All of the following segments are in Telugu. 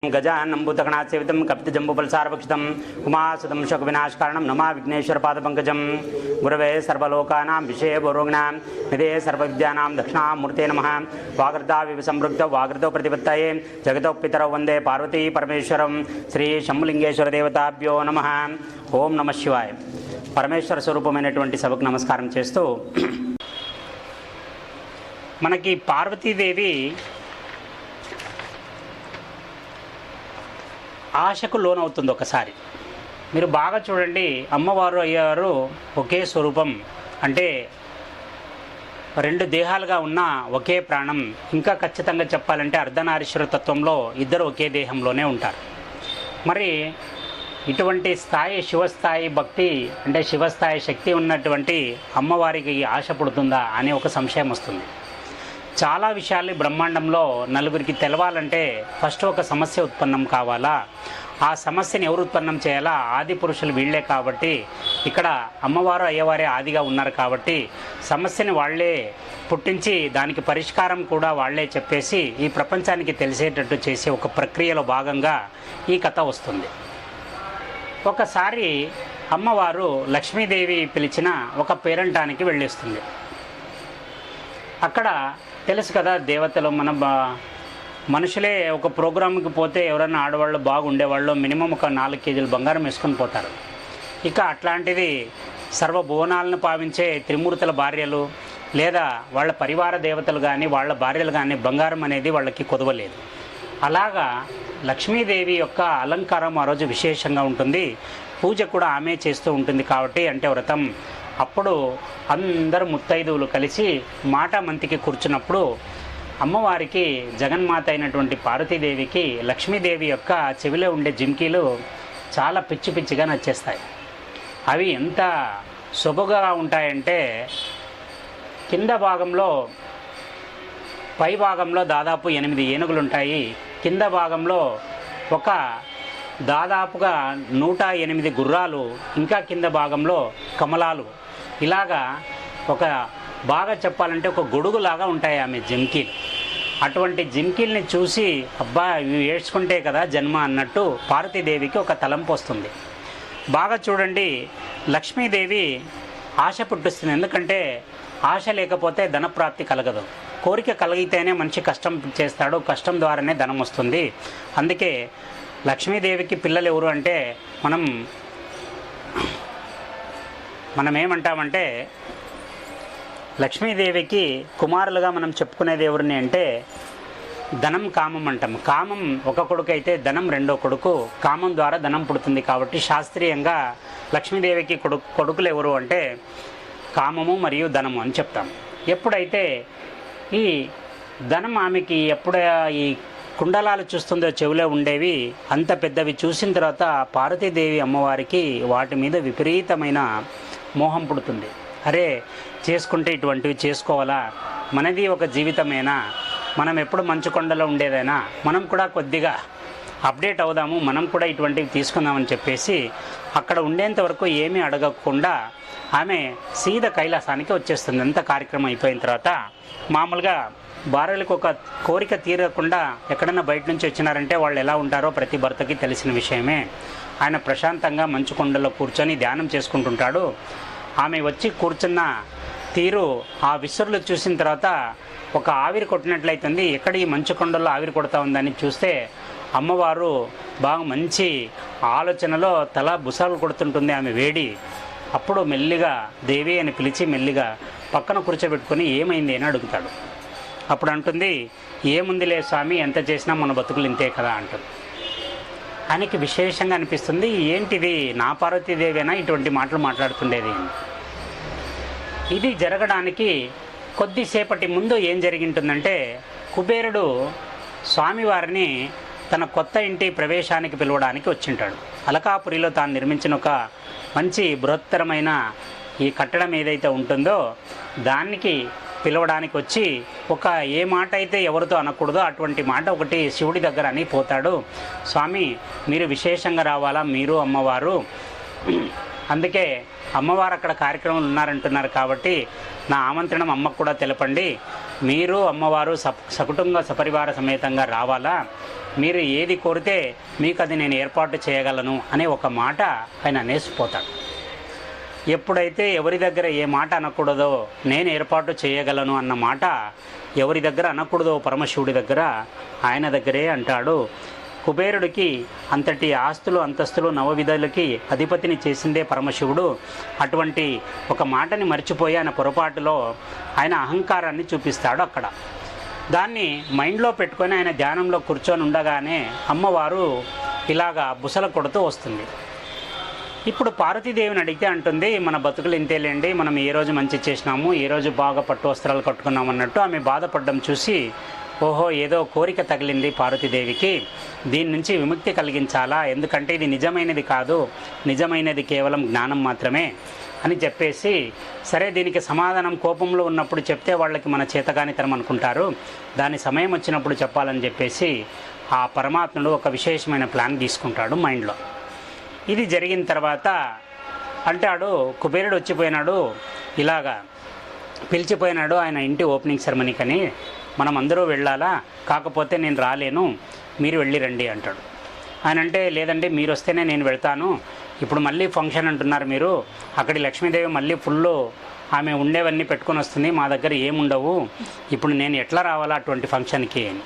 गजाननं भूतगणासेवितं कपितजम्बूफलसारभक्षितं उमासुतं शोकविनाशकारणं नमा विघ्नेश्वरपादपङ्कजं गुरवे सर्वलोकानां विषयपूर्वज्ञां निधे सर्वविद्यानां दक्षिणामूर्ते नमः। वागर्धाविव संवृक्तौ वागर्धौ प्रतिपत्तये जगतौ पितरौ वन्दे पार्वती परमेश्वरं श्री शंभुलिंगेश्वर देवताभ्यो नमः। ఓం నమ శివాయ. పరమేశ్వర స్వరూపమైనటువంటి సభకు నమస్కారం చేస్తూ మనకి పార్వతీదేవి ఆశకు లోనవుతుంది. ఒకసారి మీరు బాగా చూడండి, అమ్మవారు అయ్యారు ఒకే స్వరూపం, అంటే రెండు దేహాలుగా ఉన్న ఒకే ప్రాణం. ఇంకా ఖచ్చితంగా చెప్పాలంటే అర్ధనారీశ్వర తత్వంలో ఇద్దరు ఒకే దేహంలోనే ఉంటారు. మరి ఇటువంటి స్థాయి శివస్థాయి భక్తి, అంటే శివస్థాయి శక్తి ఉన్నటువంటి అమ్మవారికి ఆశ పుడుతుందా అనే ఒక సంశయం వస్తుంది. చాలా విషయాలు బ్రహ్మాండంలో నలుగురికి తెలవాలంటే ఫస్ట్ ఒక సమస్య ఉత్పన్నం కావాలా. ఆ సమస్యని ఎవరు ఉత్పన్నం చేయాలా? ఆది పురుషులు వీళ్లే. కాబట్టి ఇక్కడ అమ్మవారు అయ్యవారే ఆదిగా ఉన్నారు కాబట్టి సమస్యని వాళ్లే పుట్టించి దానికి పరిష్కారం కూడా వాళ్లే చెప్పేసి ఈ ప్రపంచానికి తెలిసేటట్టు చేసే ఒక ప్రక్రియలో భాగంగా ఈ కథ వస్తుంది. ఒకసారి అమ్మవారు లక్ష్మీదేవి పిలిచిన ఒక పేరంటానికి వెళ్ళేస్తుంది. అక్కడ తెలుసు కదా, దేవతలు మన మనుషులే ఒక ప్రోగ్రాంకి పోతే ఎవరైనా ఆడవాళ్ళు బాగుండేవాళ్ళు మినిమం ఒక 4 కేజీలు బంగారం వేసుకొని పోతారు. ఇక అట్లాంటిది సర్వభువనాలను పావించే త్రిమూర్తుల భార్యలు లేదా వాళ్ళ పరివార దేవతలు కానీ వాళ్ళ భార్యలు కానీ బంగారం అనేది వాళ్ళకి కొదవలేదు. అలాగా లక్ష్మీదేవి యొక్క అలంకారం ఆ రోజు విశేషంగా ఉంటుంది. పూజ కూడా ఆమె చేస్తూ ఉంటుంది. కాబట్టి అంటే వ్రతం అప్పుడు అందరు ముత్తైదువులు కలిసి మాట మంతికి కూర్చున్నప్పుడు అమ్మవారికి జగన్మాత అయినటువంటి పార్వతీదేవికి లక్ష్మీదేవి యొక్క చెవిలో ఉండే జిమ్కీలు చాలా పిచ్చి పిచ్చిగా నచ్చేస్తాయి. అవి ఎంత సొబుగా ఉంటాయంటే కింద భాగంలో, పై భాగంలో దాదాపు 8 ఏనుగులు ఉంటాయి. కింద భాగంలో ఒక దాదాపుగా 108 గుర్రాలు, ఇంకా కింద భాగంలో కమలాలు, ఇలాగా ఒక బాగా చెప్పాలంటే ఒక గొడుగులాగా ఉంటాయి ఆమె జిమ్కీలు. అటువంటి జిమ్కీల్ని చూసి అబ్బా ఇవి ఏడ్చుకుంటే కదా జన్మ అన్నట్టు పార్వతీదేవికి ఒక తలంపు వస్తుంది. బాగా చూడండి, లక్ష్మీదేవి ఆశ పుట్టిస్తుంది. ఎందుకంటే ఆశ లేకపోతే ధనప్రాప్తి కలగదు. కోరిక కలిగితేనే మనిషి కష్టం చేస్తాడు, కష్టం ద్వారానే ధనం వస్తుంది. అందుకే లక్ష్మీదేవికి పిల్లలు ఎవరు అంటే మనం ఏమంటామంటే లక్ష్మీదేవికి కుమారులుగా మనం చెప్పుకునేది ఎవరిని అంటే ధనం, కామం అంటాం. కామం ఒక కొడుకు అయితే ధనం రెండో కొడుకు. కామం ద్వారా ధనం పుడుతుంది. కాబట్టి శాస్త్రీయంగా లక్ష్మీదేవికి కొడుకులు ఎవరు అంటే కామము మరియు ధనము అని చెప్తాం. ఎప్పుడైతే ఈ ధనం ఆమెకి ఈ కుండలాలు చూస్తుందో చెవిలో ఉండేవి అంత పెద్దవి చూసిన తర్వాత పార్వతీదేవి అమ్మవారికి వాటి మీద విపరీతమైన మోహం పుడుతుంది. అరే చేసుకుంటే ఇటువంటివి చేసుకోవాలా, మనది ఒక జీవితమేనా, మనం ఎప్పుడు మంచు కొండలో ఉండేదైనా, మనం కూడా కొద్దిగా అప్డేట్ అవుదాము, మనం కూడా ఇటువంటివి తీసుకుందామని చెప్పేసి అక్కడ ఉండేంత వరకు ఏమీ అడగకుండా ఆమె సీద కైలాసానికి వచ్చేస్తుంది. అంత కార్యక్రమం అయిపోయిన తర్వాత మామూలుగా భార్యలకు ఒక కోరిక తీరకుండా ఎక్కడైనా బయట నుంచి వచ్చినారంటే వాళ్ళు ఎలా ఉంటారో ప్రతి భర్తకి తెలిసిన విషయమే. ఆయన ప్రశాంతంగా మంచు కొండలో కూర్చొని ధ్యానం చేసుకుంటుంటాడు. ఆమె వచ్చి కూర్చున్న తీరు ఆ విసురులు చూసిన తర్వాత ఒక ఆవిరి కొట్టినట్లయితుంది. ఎక్కడ ఈ మంచు కొండల్లో ఆవిరి కొడతా ఉందని చూస్తే అమ్మవారు బాగా మంచి ఆలోచనలో తల బుసాలు కొడుతుంటుంది ఆమె వేడి. అప్పుడు మెల్లిగా దేవి అని పిలిచి మెల్లిగా పక్కన కూర్చోబెట్టుకొని ఏమైంది అని అడుగుతాడు. అప్పుడు అంటుంది, ఏముందిలే స్వామి, ఎంత చేసినా మన బతుకులు ఇంతే కదా అంటుంది. ఆయనకి విశేషంగా అనిపిస్తుంది, ఏంటిది నా పార్వతీదేవేనా ఇటువంటి మాటలు మాట్లాడుతుండేది. ఇది జరగడానికి కొద్దిసేపటి ముందు ఏం జరిగింటుందంటే కుబేరుడు స్వామివారిని తన కొత్త ఇంటి ప్రవేశానికి పిలవడానికి వచ్చింటాడు. అలకాపురిలో తాను నిర్మించిన ఒక మంచి బృహత్తరమైన ఈ కట్టడం ఏదైతే ఉంటుందో దానికి పిలవడానికి వచ్చి ఒక ఏ మాట అయితే ఎవరితో అనకూడదో అటువంటి మాట ఒకటి శివుడి దగ్గర అని పోతాడు. స్వామి మీరు విశేషంగా రావాలా, మీరు అమ్మవారు, అందుకే అమ్మవారు అక్కడ కార్యక్రమాలు ఉన్నారంటున్నారు కాబట్టి నా ఆమంత్రణం అమ్మకు కూడా తెలపండి, మీరు అమ్మవారు సకుటుంబ సపరివార సమేతంగా రావాలా, మీరు ఏది కోరితే మీకు అది నేను ఏర్పాటు చేయగలను అనే ఒక మాట ఆయన అనేసిపోతాడు. ఎప్పుడైతే ఎవరి దగ్గర ఏ మాట అనకూడదో నేను ఏర్పాటు చేయగలను అన్న మాట ఎవరి దగ్గర అనకూడదో పరమశివుడి దగ్గర, ఆయన దగ్గరే అంటాడు. కుబేరుడికి అంతటి ఆస్తులు అంతస్తులు నవవిధులకి అధిపతిని చేసిందే పరమశివుడు. అటువంటి ఒక మాటని మర్చిపోయి ఆయన పొరపాటులో ఆయన అహంకారాన్ని చూపిస్తాడు అక్కడ. దాన్ని మైండ్లో పెట్టుకొని ఆయన ధ్యానంలో కూర్చొని ఉండగానే అమ్మవారు ఇలాగా బుసల కొడుతూ వస్తుంది. ఇప్పుడు పార్వతీదేవిని అడిగితే అంటుంది, మన బతుకులు ఇంతేలేండి, మనం ఏ రోజు మంచి చేసినాము, ఏ రోజు బాగా పట్టు వస్త్రాలు కట్టుకున్నాము అన్నట్టు ఆమె బాధపడడం చూసి, ఓహో ఏదో కోరిక తగిలింది పార్వతీదేవికి, దీని నుంచి విముక్తి కలిగించాలా, ఎందుకంటే ఇది నిజమైనది కాదు, నిజమైనది కేవలం జ్ఞానం మాత్రమే అని చెప్పేసి, సరే దీనికి సమాధానం కోపంలో ఉన్నప్పుడు చెప్తే వాళ్ళకి మన చేతగానితనం అనుకుంటారు, దాని సమయం వచ్చినప్పుడు చెప్పాలని చెప్పేసి ఆ పరమాత్ముడు ఒక విశేషమైన ప్లాన్ తీసుకుంటాడు మైండ్లో. ఇది జరిగిన తర్వాత అంటాడు, కుబేరుడు వచ్చిపోయినాడు, ఇలాగా పిలిచిపోయినాడు ఆయన ఇంటి ఓపెనింగ్ సెరమనీకని, మనం అందరూ వెళ్ళాలా, కాకపోతే నేను రాలేను, మీరు వెళ్ళి రండి అంటాడు. ఆయన అంటే, లేదండి మీరు వస్తేనే నేను వెళ్తాను, ఇప్పుడు మళ్ళీ ఫంక్షన్ అంటున్నారు మీరు, అక్కడి లక్ష్మీదేవి మళ్ళీ ఫుల్ ఆమె ఉండేవన్నీ పెట్టుకొని వస్తుంది, మా దగ్గర ఏముండవు, ఇప్పుడు నేను ఎట్లా రావాలా అటువంటి ఫంక్షన్కి అని.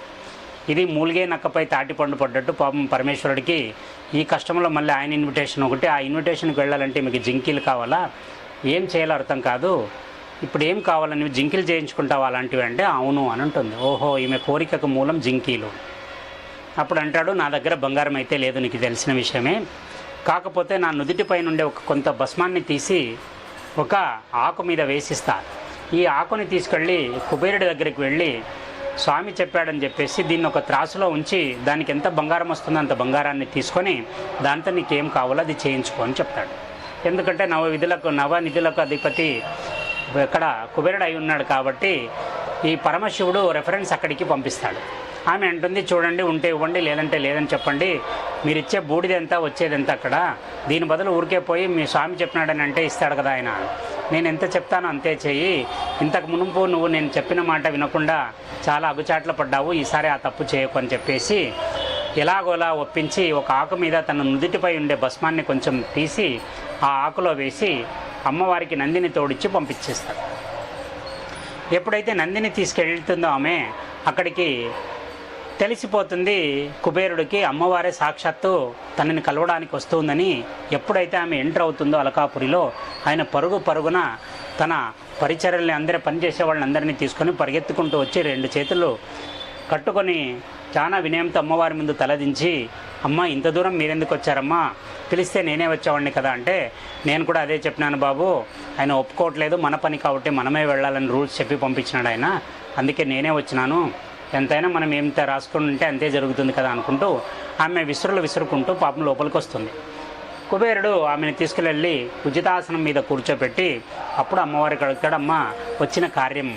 ఇది మూలిగే నక్కపై తాటిపండు పడ్డట్టు పాపం పరమేశ్వరుడికి ఈ కష్టంలో మళ్ళీ ఆయన ఇన్విటేషన్ ఒకటి, ఆ ఇన్విటేషన్కి వెళ్ళాలంటే మీకు జింకీలు కావాలా, ఏం చేయాలో అర్థం కాదు, ఇప్పుడు ఏం కావాలని నువ్వు జింకీలు చేయించుకుంటావు అలాంటివి అంటే అవును అని ఉంటుంది. ఓహో ఈమె కోరికకు మూలం జింకీలు. అప్పుడు అంటాడు, నా దగ్గర బంగారం అయితే లేదు, నీకు తెలిసిన విషయమే, కాకపోతే నా నుదిటిపై నుండే ఒక కొంత భస్మాన్ని తీసి ఒక ఆకు మీద వేసిస్తా, ఈ ఆకుని తీసుకెళ్ళి కుబేరుడి దగ్గరికి వెళ్ళి స్వామి చెప్పాడని చెప్పేసి దీన్ని ఒక త్రాసులో ఉంచి దానికి ఎంత బంగారం వస్తుందో అంత బంగారాన్ని తీసుకొని దాంతో నీకేం కావాలో అది చేయించుకో అని చెప్తాడు. ఎందుకంటే నవనిధులకు అధిపతి ఇక్కడ కుబేరుడు అయి ఉన్నాడు కాబట్టి ఈ పరమశివుడు రెఫరెన్స్ అక్కడికి పంపిస్తాడు. ఆమె అంటుంది, చూడండి ఉంటే ఇవ్వండి, లేదంటే లేదని చెప్పండి, మీరు ఇచ్చే బూడిదెంత వచ్చేదెంత అక్కడ, దీని బదులు ఊరికే పోయి మీ స్వామి చెప్పినాడని అంటే ఇస్తాడు కదా ఆయన, నేను ఎంత చెప్తానో అంతే చెయ్యి, ఇంతకు మునుపు నువ్వు నేను చెప్పిన మాట వినకుండా చాలా అగుచాట్లు పడ్డావు, ఈసారి ఆ తప్పు చేయకు అని చెప్పేసి ఎలాగోలా ఒప్పించి ఒక ఆకు మీద తన నుదిటిపై ఉండే భస్మాన్ని కొంచెం తీసి ఆ ఆకులో వేసి అమ్మవారికి నందిని తోడిచ్చి పంపించేస్తాడు. ఎప్పుడైతే నందిని తీసుకెళ్తుందో ఆమె అక్కడికి తెలిసిపోతుంది కుబేరుడికి అమ్మవారే సాక్షాత్తు తనని కలవడానికి వస్తుందని. ఎప్పుడైతే ఆమె ఎంటర్ అవుతుందో అలకాపురిలో ఆయన పరుగున తన పరిచర్యల్ని అందరూ పనిచేసే వాళ్ళందరినీ తీసుకొని పరిగెత్తుకుంటూ వచ్చి 2 చేతులు కట్టుకొని చాలా వినయంతో అమ్మవారి ముందు తలదించి, అమ్మ ఇంత దూరం మీరెందుకు వచ్చారమ్మా, పిలిస్తే నేనే వచ్చేవాడిని కదా అంటే, నేను కూడా అదే చెప్పినాను బాబు, ఆయన ఒప్పుకోవట్లేదు, మన పని కాబట్టి మనమే వెళ్ళాలని రూల్స్ చెప్పి పంపించినాడు ఆయన, అందుకే నేనే వచ్చినాను, ఎంతైనా మనం ఎంత రాసుకుని ఉంటే అంతే జరుగుతుంది కదా అనుకుంటూ ఆమె విసురుకుంటూ పాపం లోపలికి వస్తుంది. కుబేరుడు ఆమెను తీసుకెళ్ళి ఉచితాసనం మీద కూర్చోపెట్టి అప్పుడు అమ్మవారికి అడుగుతాడమ్మా వచ్చిన కార్యం.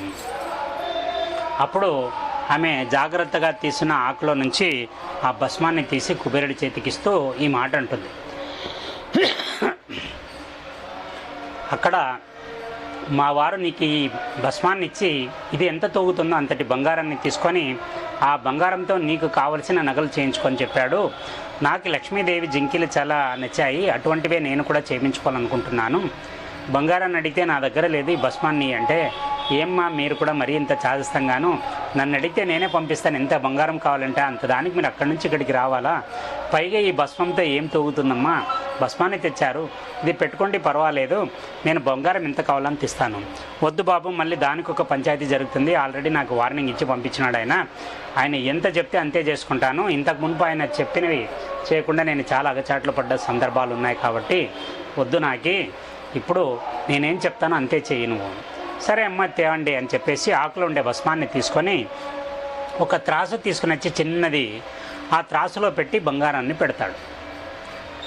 అప్పుడు ఆమె జాగ్రత్తగా తీసిన ఆకులో నుంచి ఆ భస్మాన్ని తీసి కుబేరుడి చేతికిస్తూ ఈ మాట అంటుంది. అక్కడ మా వారు నీకు ఈ భస్మాన్ని ఇచ్చి ఇది ఎంత తోగుతుందో అంతటి బంగారాన్ని తీసుకొని ఆ బంగారంతో నీకు కావలసిన నగలు చేయించుకొని చెప్పాడు. నాకు లక్ష్మీదేవి జింకీలు చాలా నచ్చాయి, అటువంటివే నేను కూడా చేయించుకోవాలనుకుంటున్నాను. బంగారాన్ని అడిగితే నా దగ్గర లేదు, ఈ భస్మాన్ని అంటే, ఏమ్మా మీరు కూడా మరీ ఇంత చాదస్తంగాను, నన్ను అడిగితే నేనే పంపిస్తాను, ఎంత బంగారం కావాలంటే అంత దానికి మీరు అక్కడి నుంచి ఇక్కడికి రావాలా, పైగా ఈ భస్మంతో ఏం తోగుతుందమ్మా, భస్మాన్ని తెచ్చారు, ఇది పెట్టుకోండి పర్వాలేదు, నేను బంగారం ఎంత కావాలని తీస్తాను. వద్దు బాబు, మళ్ళీ దానికి ఒక పంచాయతీ జరుగుతుంది, ఆల్రెడీ నాకు వార్నింగ్ ఇచ్చి పంపించినాడు ఆయన ఎంత చెప్తే అంతే చేసుకుంటాను, ఇంతకు మునుపు ఆయన చెప్పినవి చేయకుండా నేను చాలా అగచాట్లు పడ్డ సందర్భాలు ఉన్నాయి కాబట్టి వద్దు, నాకి ఇప్పుడు నేనేం చెప్తానో అంతే చెయ్యి నువ్వు. సరే అమ్మ తేవండి అని చెప్పేసి ఆకులో ఉండే భస్మాన్ని తీసుకొని ఒక త్రాసు తీసుకుని వచ్చి చిన్నది ఆ త్రాసులో పెట్టి బంగారాన్ని పెడతాడు.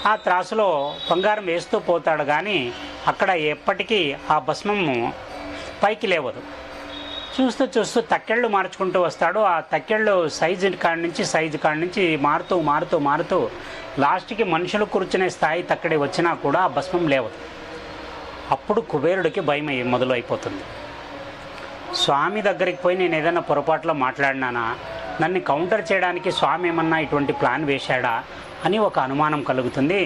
ఆ త్రాసులో బంగారం వేస్తూ పోతాడు, కానీ అక్కడ ఎప్పటికీ ఆ భస్మము పైకి లేవదు. చూస్తూ తక్కెళ్ళు మార్చుకుంటూ వస్తాడు. ఆ తక్కెళ్ళు సైజు కాడి నుంచి మారుతూ లాస్ట్కి మనుషులు కూర్చునే స్థాయి తక్కడి వచ్చినా కూడా ఆ భస్మం లేవదు. అప్పుడు కుబేరుడికి భయం మొదలైపోతుంది. స్వామి దగ్గరికి పోయి నేను ఏదైనా పొరపాటులో మాట్లాడినానా, నన్ను కౌంటర్ చేయడానికి స్వామి ఏమన్నా ఇటువంటి ప్లాన్ వేశాడా అని ఒక అనుమానం కలుగుతుంది.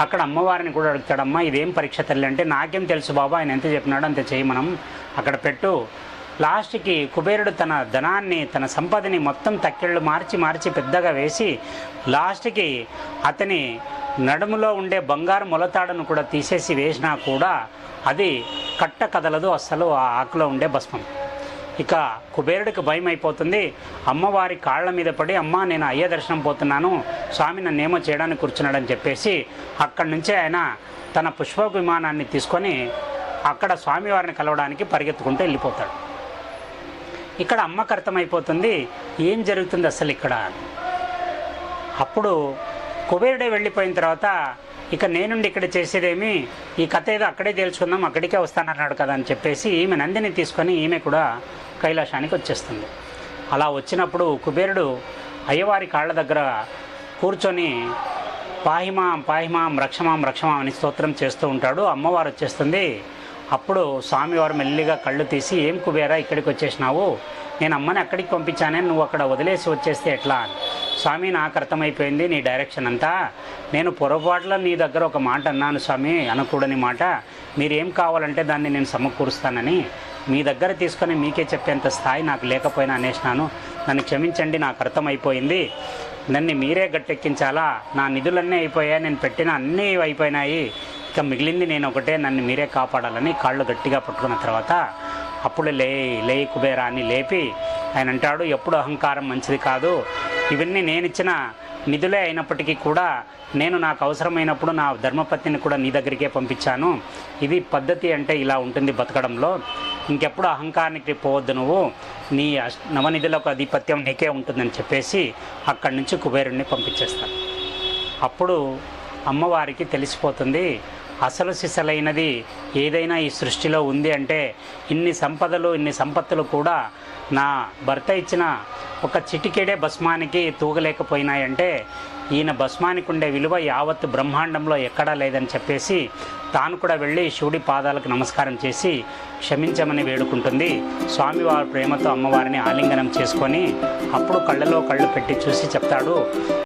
అక్కడ అమ్మవారిని కూడా అడుగుతాడమ్మా ఇదేం పరీక్ష తల్లి అంటే, నాకేం తెలుసు బాబా, ఆయన ఎంత చెప్పినాడో అంత చేయి, మనం అక్కడ పెట్టు. లాస్ట్కి కుబేరుడు తన ధనాన్ని తన సంపదని మొత్తం తక్కెళ్ళు మార్చి పెద్దగా వేసి లాస్ట్కి అతని నడుములో ఉండే బంగారు మొలతాడును కూడా తీసేసి వేసినా కూడా అది కట్ట కదలదు అస్సలు ఆ ఆకులో ఉండే భస్మం. ఇక కుబేరుడికి భయం అయిపోతుంది. అమ్మవారి కాళ్ళ మీద పడి, అమ్మ నేను అయ్య దర్శనం పోతున్నాను, స్వామి నన్నేమో చేయడానికి కూర్చున్నాడని చెప్పేసి అక్కడి నుంచే ఆయన తన పుష్ప విమానాన్ని తీసుకొని అక్కడ స్వామివారిని కలవడానికి పరిగెత్తుకుంటూ వెళ్ళిపోతాడు. ఇక్కడ అమ్మకు అర్థమైపోతుంది ఏం జరుగుతుంది అసలు ఇక్కడ. అప్పుడు కుబేరుడే వెళ్ళిపోయిన తర్వాత ఇక నేనుండి ఇక్కడ చేసేదేమి, ఈ కథ ఏదో అక్కడే తేల్చుకుందాం, అక్కడికే వస్తానన్నాడు కదా అని చెప్పేసి ఈమె నందిని తీసుకొని ఈమె కూడా కైలాసానికి వచ్చేస్తుంది. అలా వచ్చినప్పుడు కుబేరుడు అయ్యవారి కాళ్ళ దగ్గర కూర్చొని పాహిమాం పాహిమాం రక్షమాం రక్షమాం అని స్తోత్రం చేస్తూ ఉంటాడు. అమ్మవారు వచ్చేస్తుంది. అప్పుడు స్వామివారు మెల్లిగా కళ్ళు తీసి, ఏం కుబేరా ఇక్కడికి వచ్చేసినావు, నేను అమ్మని అక్కడికి పంపించానే, నువ్వు అక్కడ వదిలేసి వచ్చేస్తే ఎట్లా అని. స్వామి నాకు అర్థమైపోయింది నీ డైరెక్షన్ అంతా, నేను పొరపాటులో నీ దగ్గర ఒక మాట అన్నాను స్వామి, అనకూడని మాట, మీరేం కావాలంటే దాన్ని నేను సమకూరుస్తానని మీ దగ్గర తీసుకొని మీకే చెప్పేంత స్థాయి నాకు లేకపోయినా అనేసినాను, నన్ను క్షమించండి, నాకు అర్థమైపోయింది, నన్ను మీరే గట్టెక్కించాలా, నా నిధులన్నీ అయిపోయాయి, నేను పెట్టిన అన్నీ అయిపోయినాయి, ఇక మిగిలింది నేను ఒకటే, నన్ను మీరే కాపాడాలని కాళ్ళు గట్టిగా పట్టుకున్న తర్వాత అప్పుడు లే కుబేరా అని లేపి ఆయన అంటాడు, ఎప్పుడు అహంకారం మంచిది కాదు, ఇవన్నీ నేనిచ్చిన నిధులే అయినప్పటికీ కూడా నేను నాకు అవసరమైనప్పుడు నా ధర్మపత్నిని కూడా నీ దగ్గరికే పంపించాను, ఇది పద్ధతి అంటే ఇలా ఉంటుంది బతకడంలో, ఇంకెప్పుడు అహంకారానికి పోవద్దు, నువ్వు నీ నవనిధులకు ఆధిపత్యం నీకే ఉంటుందని చెప్పేసి అక్కడి నుంచి కుబేరుణ్ణి పంపించేస్తాను. అప్పుడు అమ్మవారికి తెలిసిపోతుంది అసలు సిసలైనది ఏదైనా ఈ సృష్టిలో ఉంది అంటే ఇన్ని సంపదలు ఇన్ని సంపత్తులు కూడా నా భర్త ఇచ్చిన ఒక చిటికెడే భస్మానికి తూగలేకపోయినాయంటే ఈయన భస్మానికి ఉండే విలువ యావత్ బ్రహ్మాండంలో ఎక్కడా లేదని చెప్పేసి తాను కూడా వెళ్ళి శివుడి పాదాలకు నమస్కారం చేసి క్షమించమని వేడుకుంటుంది. స్వామివారి ప్రేమతో అమ్మవారిని ఆలింగనం చేసుకొని అప్పుడు కళ్ళలో కళ్ళు పెట్టి చూసి చెప్తాడు,